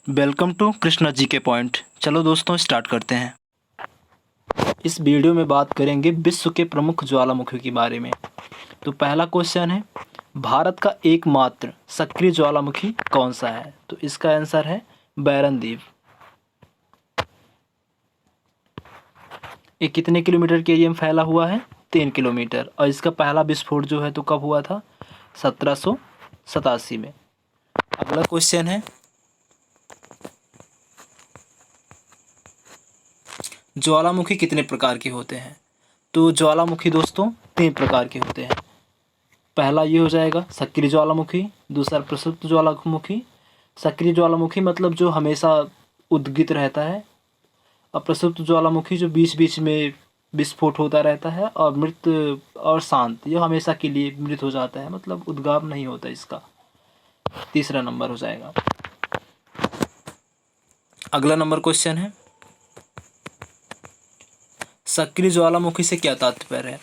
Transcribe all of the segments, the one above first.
Welcome to Krishna ji के point. चलो दोस्तों स्टार्ट करते हैं। इस वीडियो में बात करेंगे विश्व के प्रमुख ज्वालामुखी के बारे में। तो पहला क्वेश्चन है, भारत का एकमात्र सक्रिय ज्वालामुखी कौन सा है? तो इसका आंसर है बैरन द्वीप। ये कितने किलोमीटर के एरिया में फैला हुआ है? 3 किलोमीटर। और इसका पहला विस्फोट जो है तो कब हुआ था? 1787 में। अगला क्वेश्चन है, ज्वालामुखी कितने प्रकार के होते हैं? तो ज्वालामुखी दोस्तों 3 प्रकार के होते हैं। पहला ये हो जाएगा सक्रिय ज्वालामुखी, दूसरा प्रसुप्त ज्वालामुखी। सक्रिय ज्वालामुखी मतलब जो हमेशा उद्गित रहता है, और प्रसुप्त ज्वालामुखी जो बीच बीच में विस्फोट होता रहता है, और मृत और शांत, यह हमेशा के लिए मृत हो जाता है, मतलब उद्गार नहीं होता इसका। तीसरा नंबर हो जाएगा। अगला नंबर क्वेश्चन है, सक्रिय ज्वालामुखी से क्या तात्पर्य है?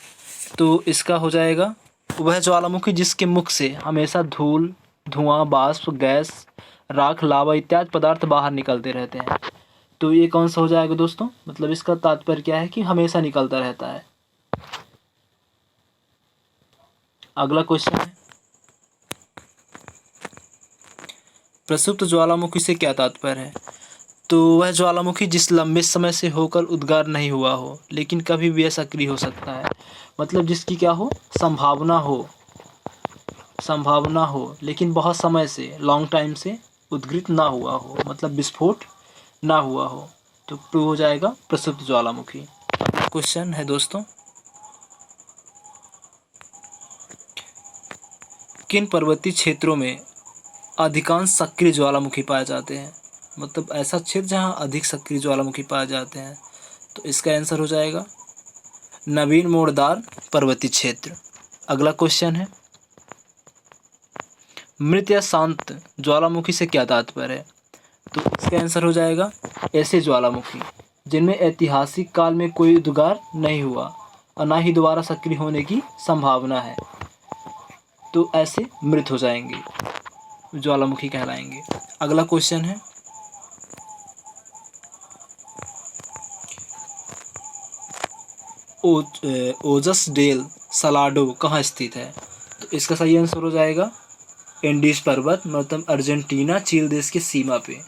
तो इसका हो जाएगा वह ज्वालामुखी जिसके मुख से हमेशा धूल, धुआं, बाष्प, गैस, राख, लावा इत्यादि पदार्थ बाहर निकलते रहते हैं। तो ये कौन सा हो जाएगा दोस्तों? मतलब इसका तात्पर्य क्या है कि हमेशा निकलता रहता है। अगला क्वेश्चन है, प्रसुप्त ज्वालामुखी से क्या तात्पर्य है? तो वह ज्वालामुखी जिस लंबे समय से होकर उद्गार नहीं हुआ हो, लेकिन कभी भी यह सक्रिय हो सकता है। मतलब जिसकी क्या हो, संभावना हो, लेकिन बहुत समय से, लॉन्ग टाइम से उद्गृत ना हुआ हो, मतलब विस्फोट ना हुआ हो। तो टू हो जाएगा प्रसुप्त ज्वालामुखी। क्वेश्चन है दोस्तों, किन पर्वतीय क्षेत्रों में अधिकांश सक्रिय ज्वालामुखी पाए जाते हैं? मतलब ऐसा क्षेत्र जहां अधिक सक्रिय ज्वालामुखी पाए जाते हैं। तो इसका आंसर हो जाएगा नवीन मोड़दार पर्वतीय क्षेत्र। अगला क्वेश्चन है, मृत या शांत ज्वालामुखी से क्या तात्पर्य है? तो इसका आंसर हो जाएगा ऐसे ज्वालामुखी जिनमें ऐतिहासिक काल में कोई उद्गार नहीं हुआ और ना ही दोबारा सक्रिय होने की संभावना है, तो ऐसे मृत हो जाएंगे, ज्वालामुखी कहलाएंगे। अगला क्वेश्चन है, ओजस डेल सलाडो कहाँ स्थित है? तो इसका सही आंसर हो जाएगा एंडीज पर्वत, मतलब अर्जेंटीना चील देश की सीमा पे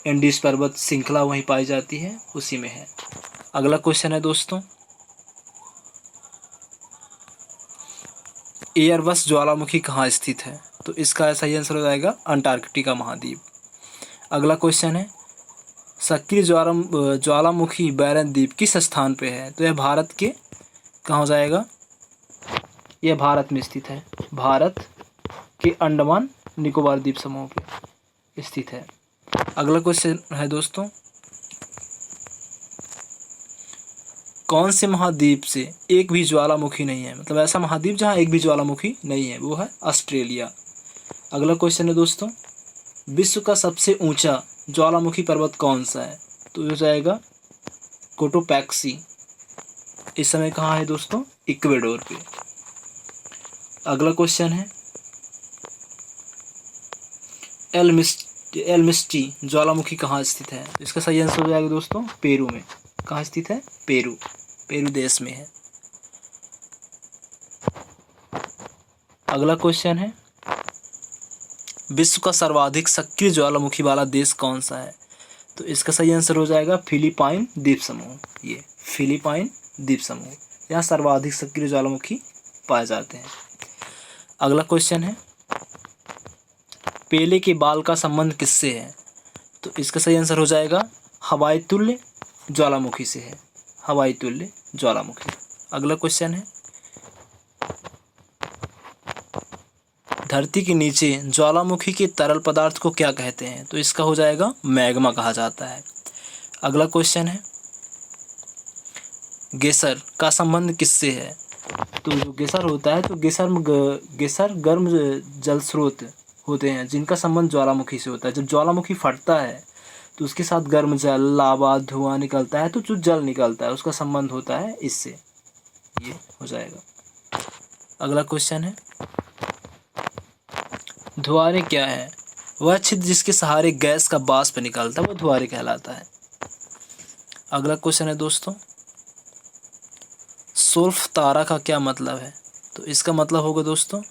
एंडीज पर्वत श्रृंखला वहीं पाई जाती है, उसी में है। अगला क्वेश्चन है दोस्तों, एयरबस ज्वालामुखी कहाँ स्थित है? तो इसका सही आंसर हो जाएगा अंटार्कटिका महाद्वीप। अगला क्वेश्चन है, सक्रिय ज्वालामुखी बैरन द्वीप किस स्थान पे है? तो यह भारत के कहाँ हो जाएगा? यह भारत में स्थित है, भारत के अंडमान निकोबार द्वीप समूह पे स्थित है। अगला क्वेश्चन है दोस्तों, कौन से महाद्वीप से एक भी ज्वालामुखी नहीं है? मतलब ऐसा महाद्वीप जहाँ एक भी ज्वालामुखी नहीं है, वो है ऑस्ट्रेलिया। अगला क्वेश्चन है दोस्तों, विश्व का सबसे ऊंचा ज्वालामुखी पर्वत कौन सा है? तो हो जाएगा कोटोपैक्सी। इस समय कहाँ है दोस्तों? इक्वेडोर पे। अगला क्वेश्चन है, एल्मिस्टी ज्वालामुखी कहाँ स्थित है? इसका सही आंसर हो जाएगा दोस्तों पेरू में। कहाँ स्थित है? पेरू देश में है। अगला क्वेश्चन है, विश्व का सर्वाधिक सक्रिय ज्वालामुखी वाला देश कौन सा है? तो इसका सही आंसर हो जाएगा फिलीपाइन द्वीप समूह। ये फिलीपाइन द्वीप समूह, यहाँ सर्वाधिक सक्रिय ज्वालामुखी पाए जाते हैं। अगला क्वेश्चन है, पेले के बाल का संबंध किससे है? तो इसका सही आंसर हो जाएगा हवाई तुल्य ज्वालामुखी से है, हवाई तुल्य ज्वालामुखी। अगला क्वेश्चन है, धरती के नीचे ज्वालामुखी के तरल पदार्थ को क्या कहते हैं? तो इसका हो जाएगा मैग्मा कहा जाता है। अगला क्वेश्चन है, गेसर का संबंध किससे है? तो जो गेसर होता है, तो गेसर गर्म जल स्रोत होते हैं जिनका संबंध ज्वालामुखी से होता है। जब ज्वालामुखी फटता है तो उसके साथ गर्म जल, लावा, धुआं निकलता है, तो जो जल निकलता है उसका संबंध होता है इससे। ये हो जाएगा। अगला क्वेश्चन है, धुआरे क्या है? वह छिद्र जिसके सहारे गैस का वाष्प निकलता है वो धुआरी कहलाता है। अगला क्वेश्चन है दोस्तों, सुल्फ तारा का क्या मतलब है? तो इसका मतलब होगा दोस्तों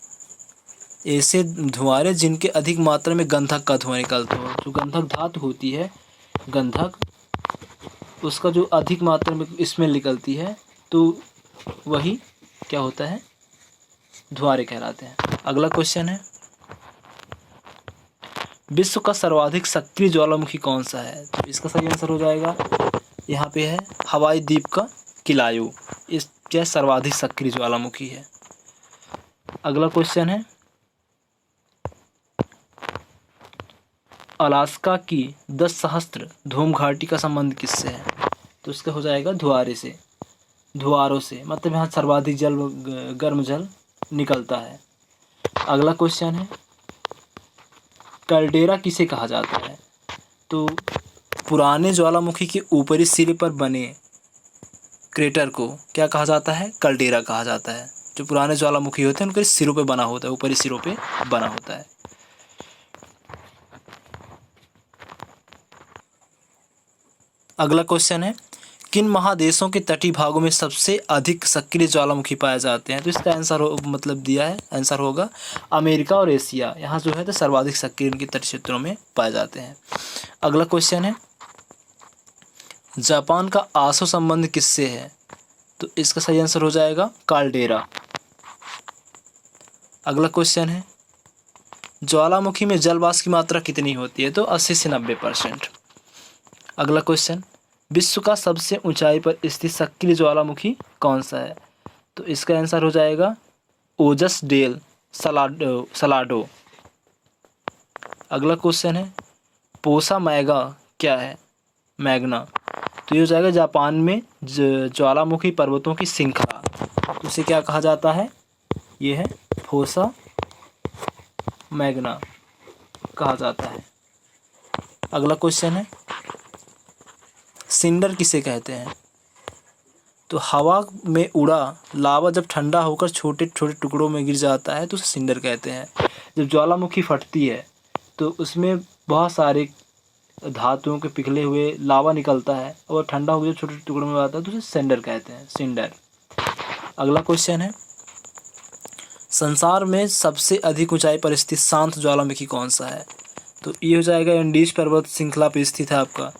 ऐसे धुआरे जिनके अधिक मात्रा में गंधक का धुआं निकलता हो। जो गंधक धातु होती है, गंधक, उसका जो अधिक मात्रा में इसमें निकलती है तो वही क्या होता है, धुआरे कहलाते हैं। अगला क्वेश्चन है, विश्व का सर्वाधिक सक्रिय ज्वालामुखी कौन सा है? तो इसका सही आंसर हो जाएगा, यहाँ पे है हवाई द्वीप का किलायू, इस क्या सर्वाधिक सक्रिय ज्वालामुखी है। अगला क्वेश्चन है, अलास्का की 10 सहस्त्र धूम घाटी का संबंध किससे है? तो इसका हो जाएगा धुआरे से, धुआरों से, मतलब यहाँ सर्वाधिक जल, गर्म जल निकलता है। अगला क्वेश्चन है, कैल्डेरा किसे कहा जाता है? तो पुराने ज्वालामुखी के ऊपरी सिरे पर बने क्रेटर को क्या कहा जाता है? कैल्डेरा कहा जाता है। जो पुराने ज्वालामुखी होते हैं उनके सिरों पे बना होता है, ऊपरी सिरों पे बना होता है। अगला क्वेश्चन है, किन महादेशों के तटीय भागों में सबसे अधिक सक्रिय ज्वालामुखी पाए जाते हैं? तो इसका आंसर मतलब दिया है, आंसर होगा अमेरिका और एशिया, यहाँ जो है तो सर्वाधिक सक्रिय इनके तटीय क्षेत्रों में पाए जाते हैं। अगला क्वेश्चन है, जापान का आसो संबंध किससे है? तो इसका सही आंसर हो जाएगा काल्डेरा। अगला क्वेश्चन है, ज्वालामुखी में जल वाष्प की मात्रा कितनी होती है? तो 80 से 90%। अगला क्वेश्चन, विश्व का सबसे ऊंचाई पर स्थित सक्रिय ज्वालामुखी कौन सा है? तो इसका आंसर हो जाएगा ओजस डेल सलाडो। अगला क्वेश्चन है, पोसा मैगा क्या है? मैग्ना, तो ये हो जाएगा जापान में ज्वालामुखी पर्वतों की श्रृंखला, तो इसे क्या कहा जाता है? ये है फोसा मैग्ना कहा जाता है। अगला क्वेश्चन है, सिंडर किसे कहते हैं? तो हवा में उड़ा लावा जब ठंडा होकर छोटे छोटे टुकड़ों में गिर जाता है तो उसे सिंडर कहते हैं। जब ज्वालामुखी फटती है तो उसमें बहुत सारे धातुओं के पिघले हुए लावा निकलता है और ठंडा होकर छोटे छोटे टुकड़ों में आता है तो उसे सिंडर कहते हैं, सिंडर। अगला क्वेश्चन है, संसार में सबसे अधिक ऊंचाई पर स्थित शांत ज्वालामुखी कौन सा है? तो ये हो जाएगा एंडीज पर्वत श्रृंखला पे स्थित है आपका,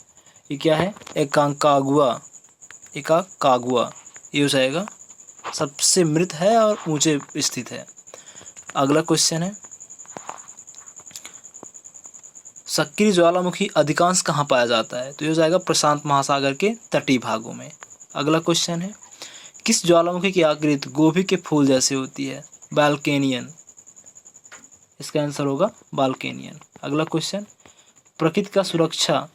ये क्या है? एकाकागुआ, ये हो जाएगा, सबसे मृत है और ऊंचे स्थित है। अगला क्वेश्चन है, सक्रिय ज्वालामुखी अधिकांश कहाँ पाया जाता है? तो ये हो जाएगा प्रशांत महासागर के तटीय भागों में। अगला क्वेश्चन है, किस ज्वालामुखी की आकृति गोभी के फूल जैसे होती है? बाल्केनियन, इसका आंसर होगा बाल्केनियन। अगला क्वेश्चन, प्रकृति का सुरक्षा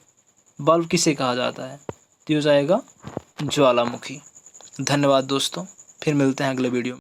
बल्ब किसे कहा जाता है? तो हो जाएगा ज्वालामुखी। धन्यवाद दोस्तों, फिर मिलते हैं अगले वीडियो में।